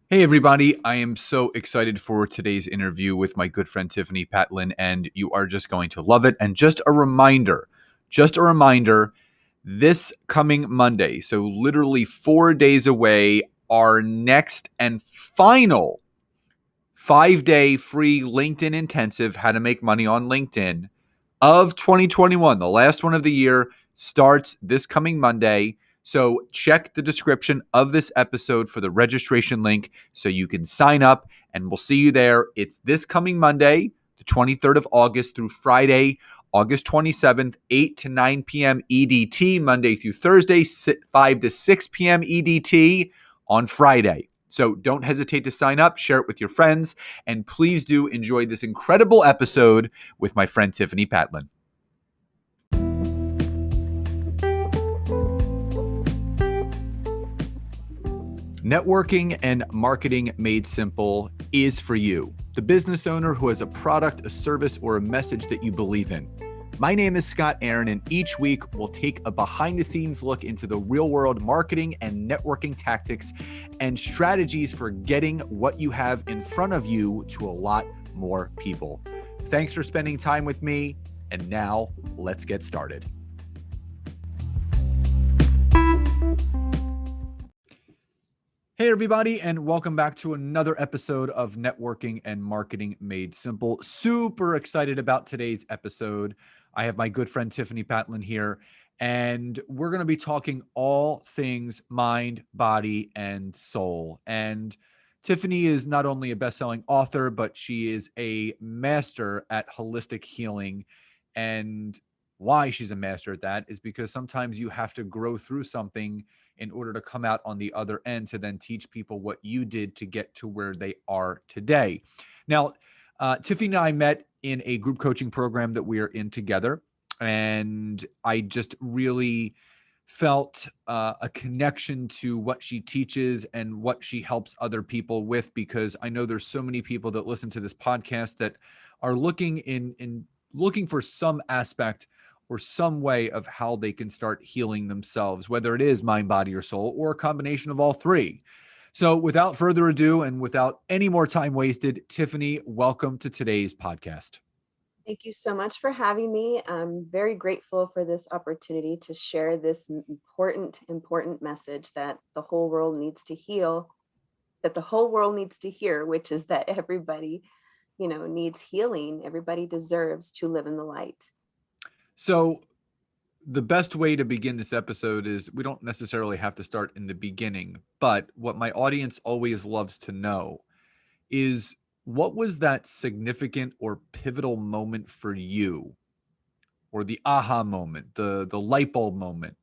Hey everybody, I am so excited for today's interview with my good friend Tiffani Patlan, and you are just going to love it. And just a reminder, this coming Monday, so literally 4 days away, our next and final 5-day free LinkedIn intensive, How to Make Money on LinkedIn of 2021, the last one of the year, starts this coming Monday. So check the description of this episode for the registration link so you can sign up, and we'll see you there. It's this coming Monday, the 23rd of August through Friday, August 27th, 8 to 9 p.m. EDT, Monday through Thursday, 5 to 6 p.m. EDT on Friday. So don't hesitate to sign up, share it with your friends, and please do enjoy this incredible episode with my friend Tiffani Patlan. Networking and marketing made simple is for you, the business owner who has a product, a service, or a message that you believe in. My name is Scott Aaron, and each week we'll take a behind-the-scenes look into the real-world marketing and networking tactics and strategies for getting what you have in front of you to a lot more people. Thanks for spending time with me, and now let's get started. Hey everybody, and welcome back to another episode of Networking and Marketing Made Simple. Super excited about today's episode. I have my good friend Tiffani Patlan here, and we're going to be talking all things mind, body, and soul. And Tiffani is not only a best-selling author, but she is a master at holistic healing. And why she's a master at that is because sometimes you have to grow through something in order to come out on the other end to then teach people what you did to get to where they are today. Now, Tiffany and I met in a group coaching program that we are in together, and I just really felt a connection to what she teaches and what she helps other people with, because I know there's so many people that listen to this podcast that are looking for some aspect or some way of how they can start healing themselves, whether it is mind, body, or soul, or a combination of all three. So without further ado, and without any more time wasted, Tiffani, welcome to today's podcast. Thank you so much for having me. I'm very grateful for this opportunity to share this important message that the whole world needs to heal, that the whole world needs to hear, which is that everybody, needs healing. Everybody deserves to live in the light. So the best way to begin this episode is we don't necessarily have to start in the beginning, but what my audience always loves to know is, what was that significant or pivotal moment for you, or the aha moment, the light bulb moment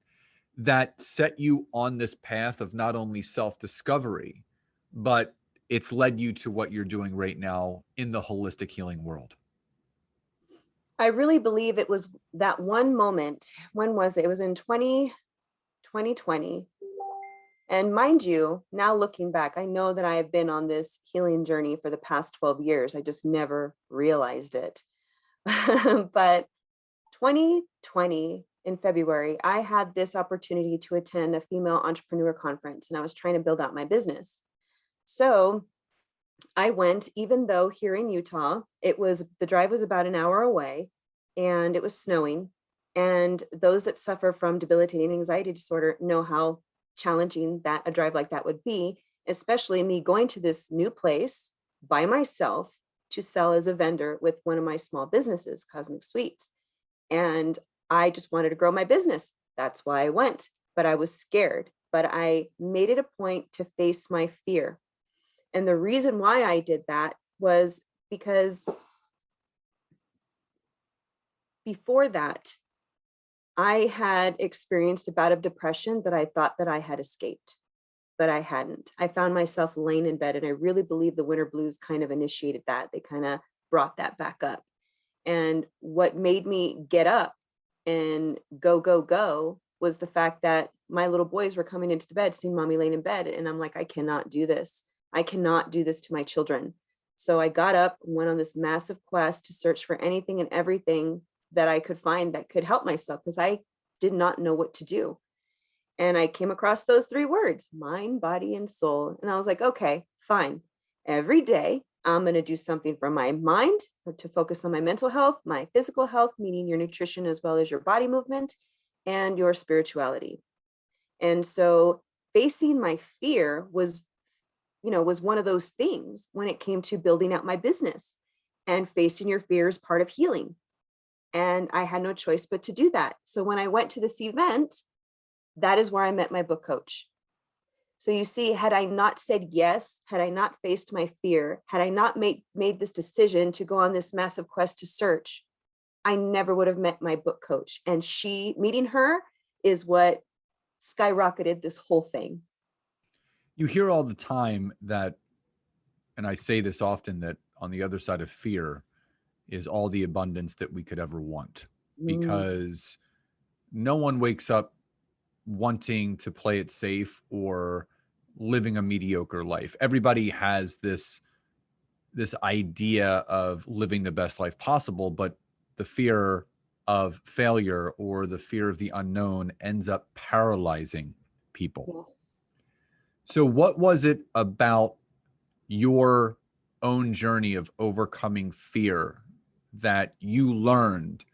that set you on this path of not only self-discovery, but it's led you to what you're doing right now in the holistic healing world? I really believe it was that one moment. When was it? It was in 2020. And mind you, now looking back, I know that I have been on this healing journey for the past 12 years. I just never realized it. But 2020 in February, I had this opportunity to attend a female entrepreneur conference, and I was trying to build out my business. So I went, even though here in Utah, the drive was about an hour away and it was snowing. And those that suffer from debilitating anxiety disorder know how challenging that a drive like that would be, especially me going to this new place by myself to sell as a vendor with one of my small businesses, Cosmic Sweets. And I just wanted to grow my business. That's why I went, but I was scared. But I made it a point to face my fear. And the reason why I did that was because before that, I had experienced a bout of depression that I thought that I had escaped, but I hadn't. I found myself laying in bed, and I really believe the winter blues kind of initiated that. They kind of brought that back up. And what made me get up and go was the fact that my little boys were coming into the bed, seeing mommy laying in bed. And I'm like, I cannot do this. I cannot do this to my children. So I got up and went on this massive quest to search for anything and everything that I could find that could help myself, because I did not know what to do. And I came across those 3 words, mind, body, and soul. And I was like, okay, fine. Every day, I'm going to do something for my mind to focus on my mental health, my physical health, meaning your nutrition as well as your body movement and your spirituality. And so facing my fear was one of those things when it came to building out my business. And facing your fear is part of healing. And I had no choice but to do that. So when I went to this event, that is where I met my book coach. So you see, had I not said yes, had I not faced my fear, had I not made this decision to go on this massive quest to search, I never would have met my book coach. And meeting her is what skyrocketed this whole thing. You hear all the time that, and I say this often, that on the other side of fear is all the abundance that we could ever want, because no one wakes up wanting to play it safe or living a mediocre life. Everybody has this idea of living the best life possible, but the fear of failure or the fear of the unknown ends up paralyzing people. Yes. So what was it about your own journey of overcoming fear that you learned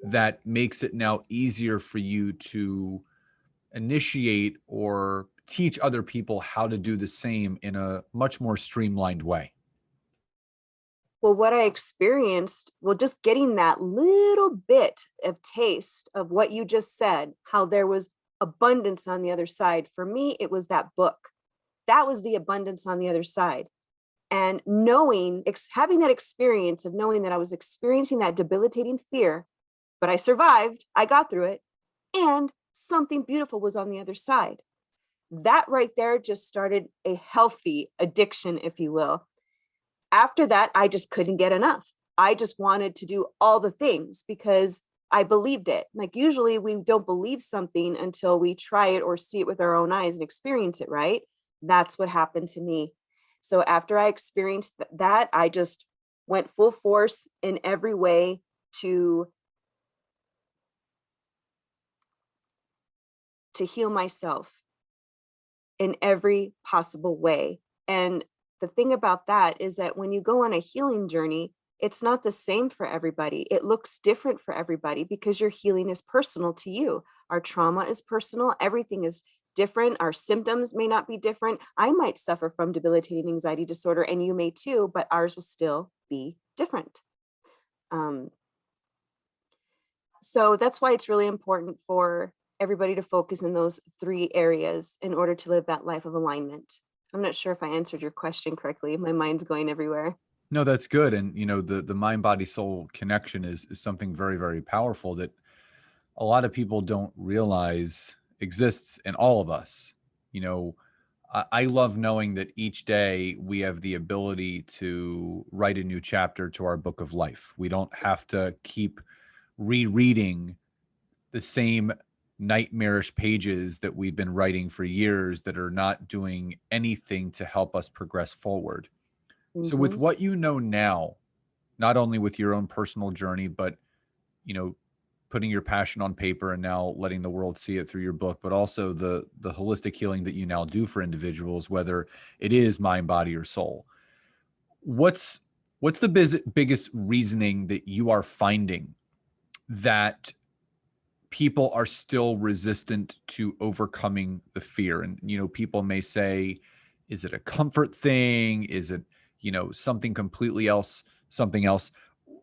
that makes it now easier for you to initiate or teach other people how to do the same in a much more streamlined way? Well, what I experienced, just getting that little bit of taste of what you just said, how there was abundance on the other side. For me, it was that book. That was the abundance on the other side. And having that experience of knowing that I was experiencing that debilitating fear, but I survived, I got through it, and something beautiful was on the other side. That right there just started a healthy addiction, if you will. After that, I just couldn't get enough. I just wanted to do all the things because I believed it. Like usually we don't believe something until we try it or see it with our own eyes and experience it, right? That's what happened to me. So after I experienced that, I just went full force in every way to heal myself in every possible way. And the thing about that is that when you go on a healing journey, it's not the same for everybody. It looks different for everybody because your healing is personal to you. Our trauma is personal. Everything is different. Our symptoms may not be different. I might suffer from debilitating anxiety disorder and you may too, but ours will still be different. So that's why it's really important for everybody to focus in those 3 areas in order to live that life of alignment. I'm not sure if I answered your question correctly. My mind's going everywhere. No, that's good. And the mind, body, soul connection is something very, very powerful that a lot of people don't realize exists in all of us. I love knowing that each day we have the ability to write a new chapter to our book of life. We don't have to keep rereading the same nightmarish pages that we've been writing for years that are not doing anything to help us progress forward. So with what you know now, not only with your own personal journey, but, putting your passion on paper and now letting the world see it through your book, but also the holistic healing that you now do for individuals, whether it is mind, body, or soul. What's the biggest reasoning that you are finding that people are still resistant to overcoming the fear? And, people may say, is it a comfort thing? Is it, something completely else, something else?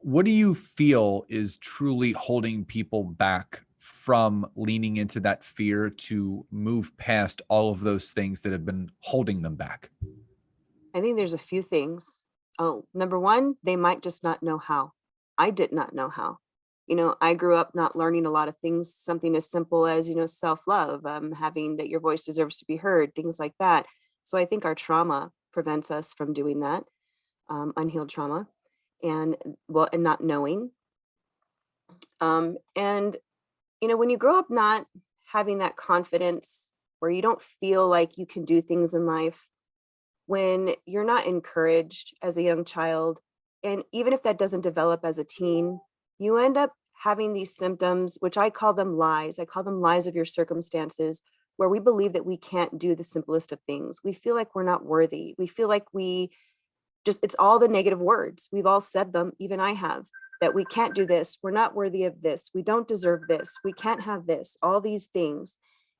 What do you feel is truly holding people back from leaning into that fear to move past all of those things that have been holding them back? I think there's a few things. Oh, number one, they might just not know how. I did not know how. I grew up not learning a lot of things, something as simple as, self-love, having that your voice deserves to be heard, things like that. So I think our trauma prevents us from doing that, unhealed trauma and not knowing. And, when you grow up not having that confidence where you don't feel like you can do things in life, when you're not encouraged as a young child, and even if that doesn't develop as a teen, you end up having these symptoms, which I call them lies. I call them lies of your circumstances, where we believe that we can't do the simplest of things. We feel like we're not worthy. We feel like it's all the negative words. We've all said them, even I have, that we can't do this. We're not worthy of this. We don't deserve this. We can't have this, all these things.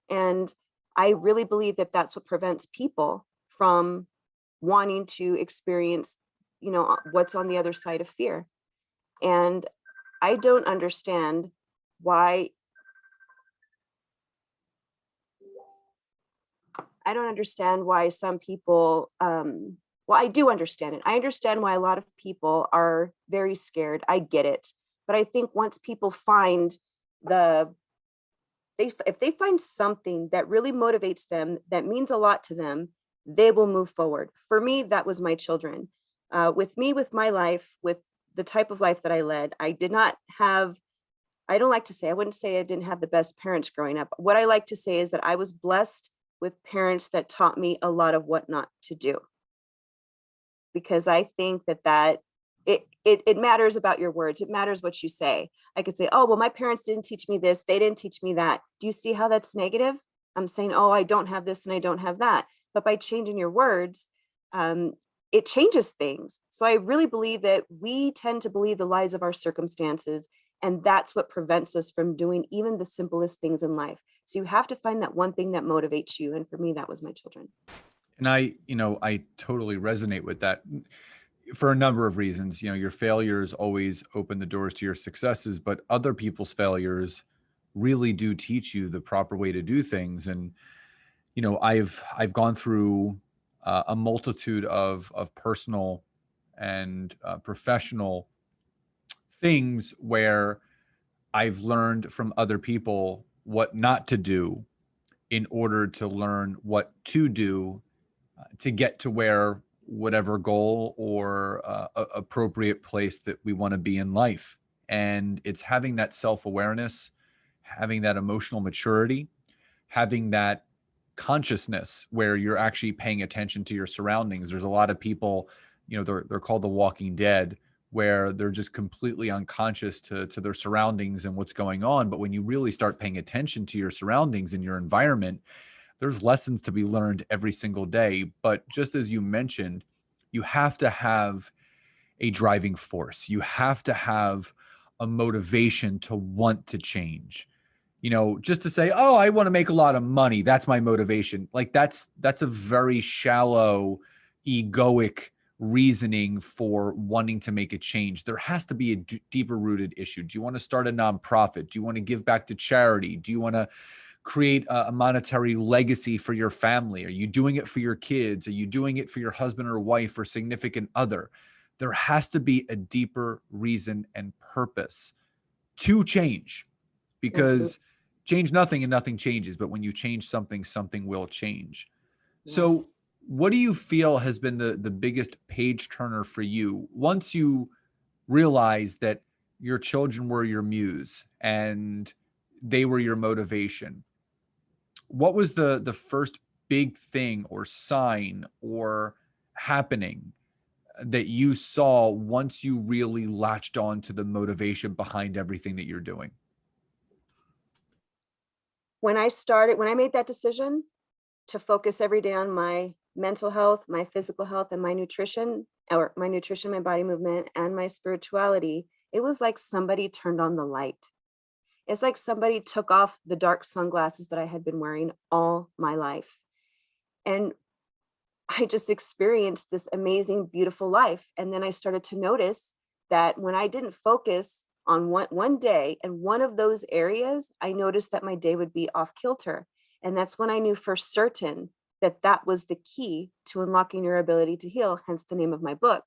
And I really believe that that's what prevents people from wanting to experience, what's on the other side of fear. And I don't understand why some people, well, I do understand it. I understand why a lot of people are very scared. I get it. But I think once people find if they find something that really motivates them, that means a lot to them, they will move forward. For me, that was my children. With my life, with the type of life that I led, I wouldn't say I didn't have the best parents growing up. What I like to say is that I was blessed with parents that taught me a lot of what not to do. Because I think that it matters about your words. It matters what you say. I could say, oh, well, my parents didn't teach me this. They didn't teach me that. Do you see how that's negative? I'm saying, oh, I don't have this and I don't have that. But by changing your words, it changes things. So I really believe that we tend to believe the lies of our circumstances. And that's what prevents us from doing even the simplest things in life. So you have to find that one thing that motivates you. And for me, that was my children. And I totally resonate with that for a number of reasons. Your failures always open the doors to your successes, but other people's failures really do teach you the proper way to do things. And, I've gone through a multitude of personal and professional things where I've learned from other people what not to do in order to learn what to do to get to whatever goal or appropriate place that we want to be in life. And it's having that self-awareness, having that emotional maturity, having that consciousness where you're actually paying attention to your surroundings. There's a lot of people, they're called the walking dead, where they're just completely unconscious to their surroundings and what's going on. But when you really start paying attention to your surroundings and your environment, there's lessons to be learned every single day. But just as you mentioned, you have to have a driving force. You have to have a motivation to want to change. Just to say, oh, I want to make a lot of money, that's my motivation. Like that's a very shallow, egoic reasoning for wanting to make a change. There has to be a deeper rooted issue. Do you want to start a nonprofit? Do you want to give back to charity? Do you want to create a monetary legacy for your family? Are you doing it for your kids? Are you doing it for your husband or wife or significant other? There has to be a deeper reason and purpose to change, because change nothing and nothing changes. But when you change something, something will change. Yes. So what do you feel has been the biggest page turner for you once you realized that your children were your muse and they were your motivation? What was the first big thing or sign or happening that you saw once you really latched on to the motivation behind everything that you're doing? When I made that decision to focus every day on my mental health, my physical health, and my nutrition, my body movement, and my spirituality, it was like somebody turned on the light. It's like somebody took off the dark sunglasses that I had been wearing all my life. And I just experienced this amazing, beautiful life. And then I started to notice that when I didn't focus on one day and one of those areas, I noticed that my day would be off kilter. And that's when I knew for certain that was the key to unlocking your ability to heal, hence the name of my book,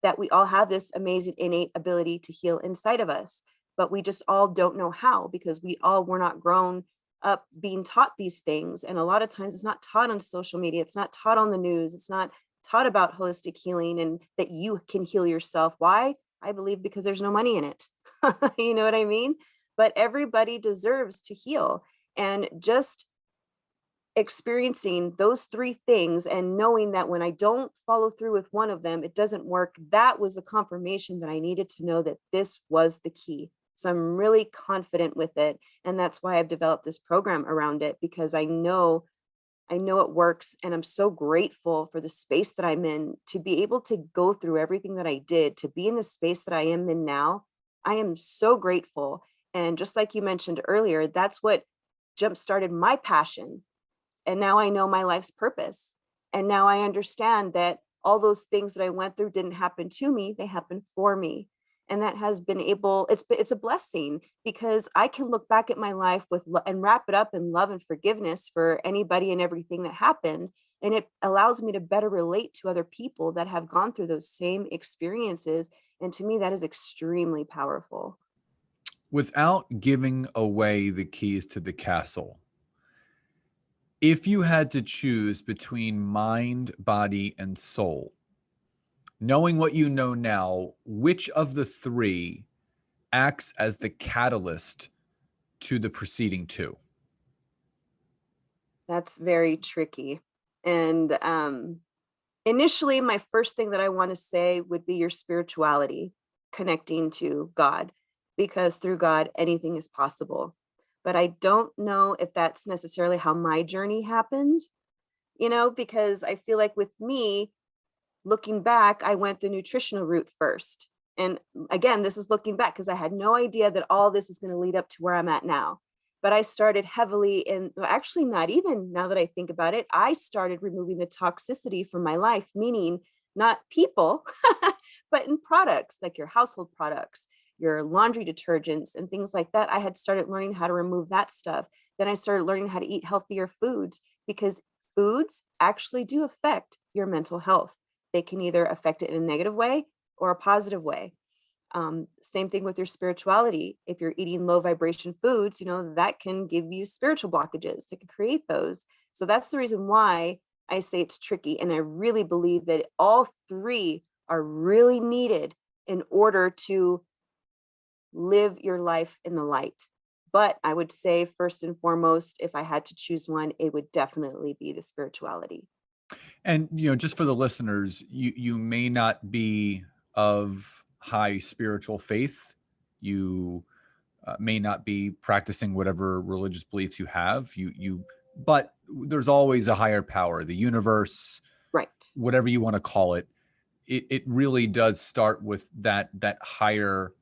that we all have this amazing innate ability to heal inside of us. But we just all don't know how, because we're not grown up being taught these things. And a lot of times it's not taught on social media. It's not taught on the news. It's not taught about holistic healing and that you can heal yourself. Why? I believe because there's no money in it. You know what I mean? But everybody deserves to heal. And just experiencing those three things and knowing that when I don't follow through with one of them, it doesn't work. That was the confirmation that I needed to know that this was the key. So I'm really confident with it. And that's why I've developed this program around it, because I know it works. And I'm so grateful for the space that I'm in to be able to go through everything that I did, to be in the space that I am in now. I am so grateful. And just like you mentioned earlier, that's what jump started my passion. And now I know my life's purpose. And now I understand that all those things that I went through didn't happen to me, they happened for me. And that has been it's a blessing, because I can look back at my life and wrap it up in love and forgiveness for anybody and everything that happened. And it allows me to better relate to other people that have gone through those same experiences. And to me, that is extremely powerful. Without giving away the keys to the castle, if you had to choose between mind, body, and soul, knowing what you know now, which of the three acts as the catalyst to the preceding two? That's very tricky. And initially, my first thing that I want to say would be your spirituality, connecting to God, because through God, anything is possible. But I don't know if that's necessarily how my journey happened, because I feel like with me, looking back, I went the nutritional route first. And again, this is looking back, because I had no idea that all this is going to lead up to where I'm at now. But I started heavily actually, not even now that I think about it, I started removing the toxicity from my life, meaning not people, but in products, like your household products, your laundry detergents, and things like that. I had started learning how to remove that stuff. Then I started learning how to eat healthier foods, because foods actually do affect your mental health. They can either affect it in a negative way or a positive way. Same thing with your spirituality. If you're eating low vibration foods, that can give you spiritual blockages. It can create those. So that's the reason why I say it's tricky. And I really believe that all three are really needed in order to live your life in the light. But I would say, first and foremost, if I had to choose one, it would definitely be the spirituality. And, just for the listeners, you may not be of high spiritual faith. You may not be practicing whatever religious beliefs you have. But there's always a higher power, the universe, Right. whatever you want to call it. It really does start with that higher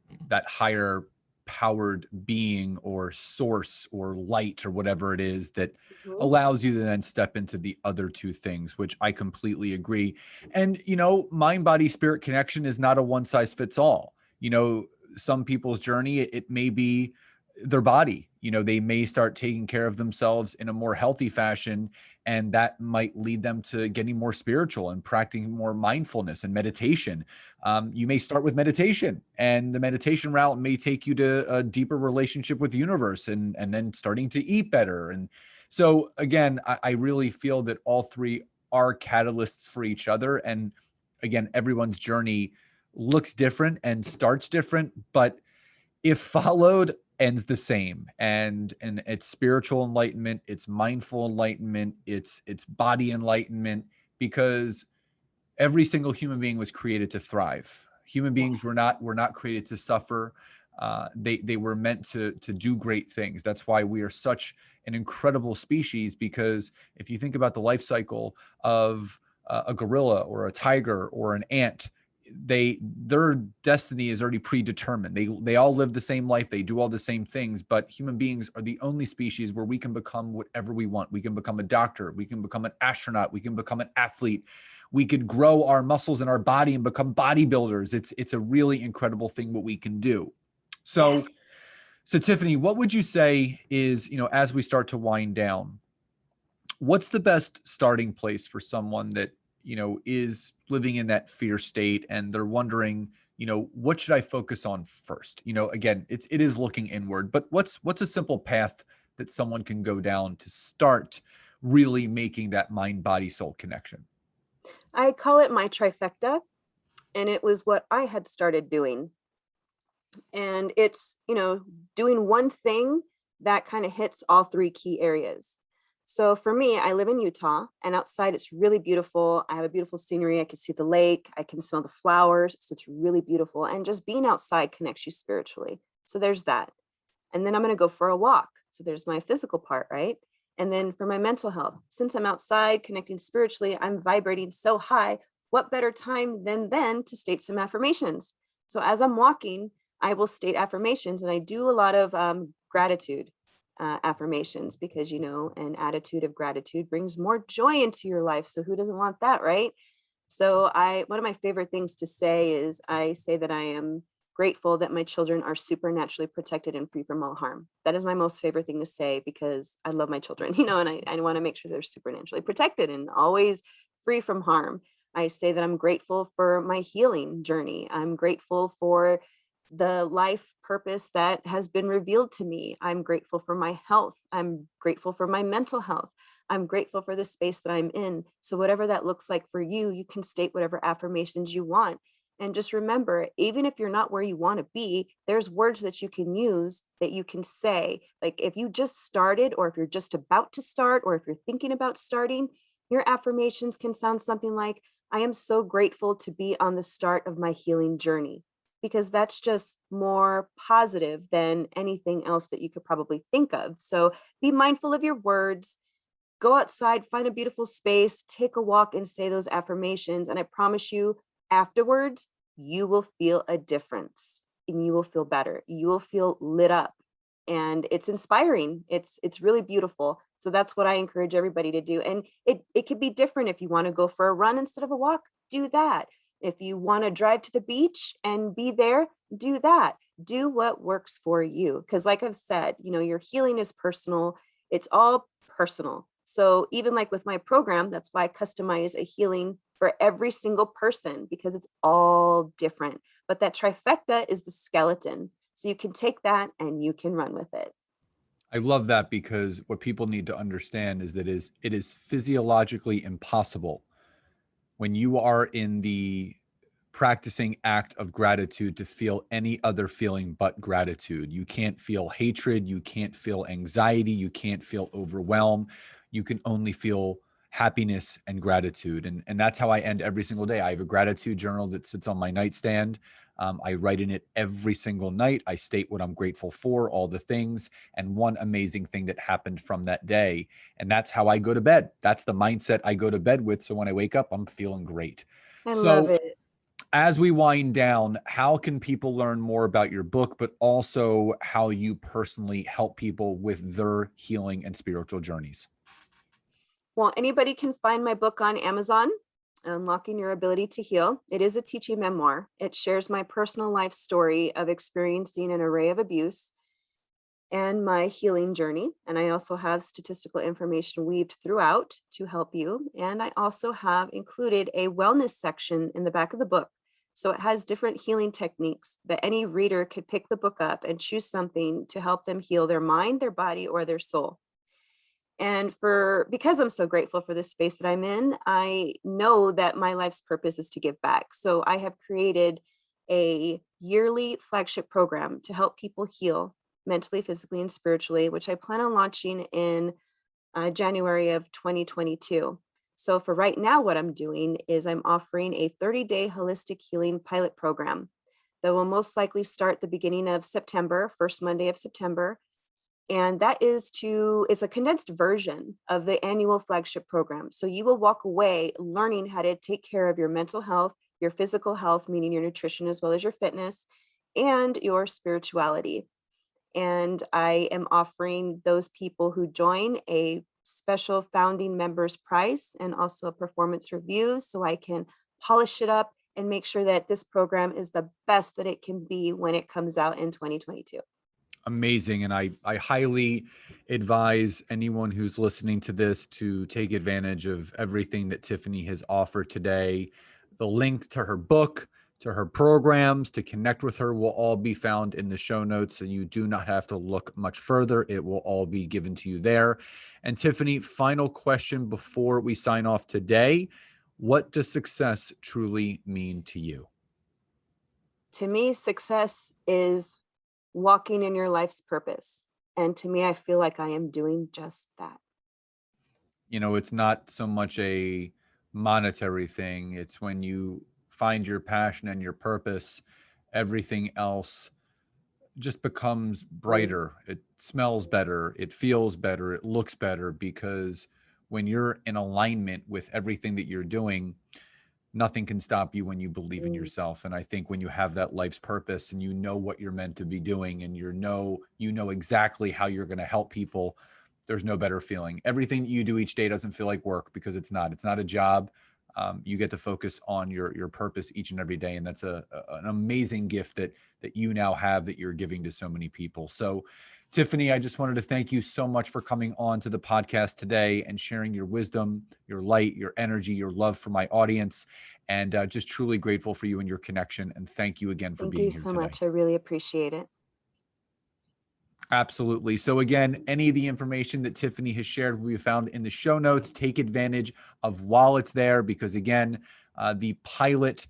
powered being or source or light or whatever it is that Mhm. allows you to then step into the other two things, which I completely agree. And, mind, body, spirit connection is not a one size fits all. Some people's journey, it may be their body. They may start taking care of themselves in a more healthy fashion, and that might lead them to getting more spiritual and practicing more mindfulness and meditation. You may start with meditation, and the meditation route may take you to a deeper relationship with the universe, and then starting to eat better. And so again, I really feel that all three are catalysts for each other. And again, everyone's journey looks different and starts different, but if followed, ends the same. And it's spiritual enlightenment, it's mindful enlightenment, it's body enlightenment, because every single human being was created to thrive. Human beings Yes. were not created to suffer. They were meant to do great things. That's why we are such an incredible species, because if you think about the life cycle of a gorilla or a tiger or an ant, their destiny is already predetermined. They all live the same life, they do all the same things, but human beings are the only species where we can become whatever we want. We can become a doctor, we can become an astronaut, we can become an athlete, we could grow our muscles in our body and become bodybuilders. It's a really incredible thing what we can do. So Yes. so Tiffani, what would you say is, as we start to wind down, what's the best starting place for someone that, is living in that fear state and they're wondering, what should I focus on first? Again, it is looking inward, but what's a simple path that someone can go down to start really making that mind, body, soul connection? I call it my trifecta, and it was what I had started doing. And it's, doing one thing that kind of hits all three key areas. So for me, I live in Utah, and outside it's really beautiful. I have a beautiful scenery. I can see the lake, I can smell the flowers. So it's really beautiful. And just being outside connects you spiritually. So there's that. And then I'm going to go for a walk. So there's my physical part, right? And then for my mental health, since I'm outside connecting spiritually, I'm vibrating so high. What better time than then to state some affirmations? So as I'm walking, I will state affirmations, and I do a lot of gratitude affirmations, because, an attitude of gratitude brings more joy into your life. So who doesn't want that, right? So one of my favorite things to say is, I say that I am grateful that my children are supernaturally protected and free from all harm. That is my most favorite thing to say, because I love my children, and I want to make sure they're supernaturally protected and always free from harm. I say that I'm grateful for my healing journey. I'm grateful for the life purpose that has been revealed to me. I'm grateful for my health. I'm grateful for my mental health. I'm grateful for the space that I'm in. So whatever that looks like for you, you can state whatever affirmations you want. And just remember, even if you're not where you want to be, there's words that you can use, that you can say. Like if you just started, or if you're just about to start, or if you're thinking about starting, your affirmations can sound something like, I am so grateful to be on the start of my healing journey, because that's just more positive than anything else that you could probably think of. So be mindful of your words. Go outside, find a beautiful space, take a walk, and say those affirmations. And I promise you, afterwards, you will feel a difference, and you will feel better. You will feel lit up, and it's inspiring. It's really beautiful. So that's what I encourage everybody to do. And it could be different. If you want to go for a run instead of a walk, do that. If you want to drive to the beach and be there, do that. Do what works for you. Because like I've said, your healing is personal. It's all personal. So even like with my program, that's why I customize a healing for every single person, because it's all different. But that trifecta is the skeleton. So you can take that and you can run with it. I love that, because what people need to understand is that it is physiologically impossible when you are in the practicing act of gratitude to feel any other feeling but gratitude. You can't feel hatred. You can't feel anxiety. You can't feel overwhelm. You can only feel happiness and gratitude. And that's how I end every single day. I have a gratitude journal that sits on my nightstand. I write in it every single night. I state what I'm grateful for, all the things, and one amazing thing that happened from that day. And that's how I go to bed. That's the mindset I go to bed with. So when I wake up, I'm feeling great. I love So it. as we wind down, how can people learn more about your book, but also how you personally help people with their healing and spiritual journeys? Well, anybody can find my book on Amazon, Unlocking Your Ability to Heal. It is a teaching memoir. It shares my personal life story of experiencing an array of abuse and my healing journey. And I also have statistical information weaved throughout to help you. And I also have included a wellness section in the back of the book. So it has different healing techniques that any reader could pick the book up and choose something to help them heal their mind, their body, or their soul. And because I'm so grateful for this space that I'm in, I know that my life's purpose is to give back. So I have created a yearly flagship program to help people heal mentally, physically, and spiritually, which I plan on launching in January of 2022. So for right now, what I'm doing is I'm offering a 30-day holistic healing pilot program that will most likely start the beginning of September, first Monday of September. And it's a condensed version of the annual flagship program. So you will walk away learning how to take care of your mental health, your physical health, meaning your nutrition as well as your fitness, and your spirituality. And I am offering those people who join a special founding members price and also a performance review, so I can polish it up and make sure that this program is the best that it can be when it comes out in 2022. Amazing. And I highly advise anyone who's listening to this to take advantage of everything that Tiffani has offered today. The link to her book, to her programs, to connect with her will all be found in the show notes. So you do not have to look much further. It will all be given to you there. And Tiffani, final question before we sign off today. What does success truly mean to you? To me, success is walking in your life's purpose. And to me, I feel like I am doing just that. It's not so much a monetary thing. It's when you find your passion and your purpose, everything else just becomes brighter. It smells better. It feels better. It looks better, because when you're in alignment with everything that you're doing, nothing can stop you when you believe in yourself. And I think when you have that life's purpose and you know what you're meant to be doing, and you know exactly how you're going to help people, there's no better feeling. Everything that you do each day doesn't feel like work, because it's not a job. You get to focus on your purpose each and every day. And that's an amazing gift that you now have, that you're giving to so many people. So Tiffani, I just wanted to thank you so much for coming on to the podcast today and sharing your wisdom, your light, your energy, your love for my audience, and just truly grateful for you and your connection. And thank you again for being here today. Thank you so much. I really appreciate it. Absolutely. So again, any of the information that Tiffani has shared will be found in the show notes. Take advantage of while it's there, because again, the pilot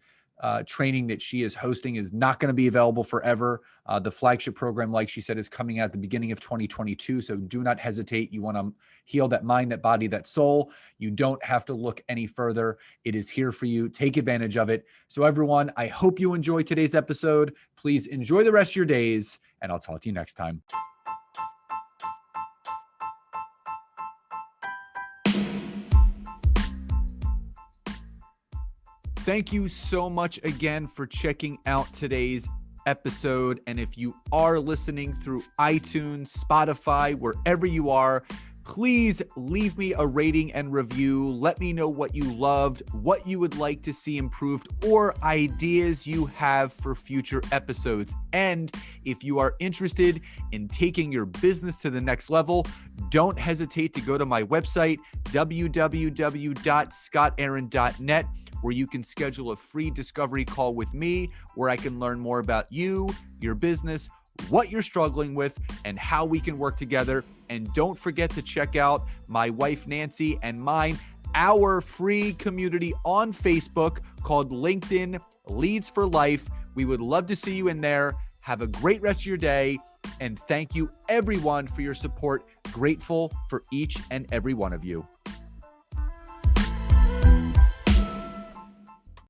training that she is hosting is not going to be available forever. The flagship program, like she said, is coming out at the beginning of 2022. So do not hesitate. You want to heal that mind, that body, that soul. You don't have to look any further. It is here for you. Take advantage of it. So everyone, I hope you enjoyed today's episode. Please enjoy the rest of your days, and I'll talk to you next time. Thank you so much again for checking out today's episode. And if you are listening through iTunes, Spotify, wherever you are, please leave me a rating and review. Let me know what you loved, what you would like to see improved, or ideas you have for future episodes. And if you are interested in taking your business to the next level, don't hesitate to go to my website, www.scottaaron.net, where you can schedule a free discovery call with me, where I can learn more about you, your business, what you're struggling with, and how we can work together. And don't forget to check out my wife, Nancy, and mine, our free community on Facebook called LinkedIn Leads for Life. We would love to see you in there. Have a great rest of your day. And thank you everyone for your support. Grateful for each and every one of you.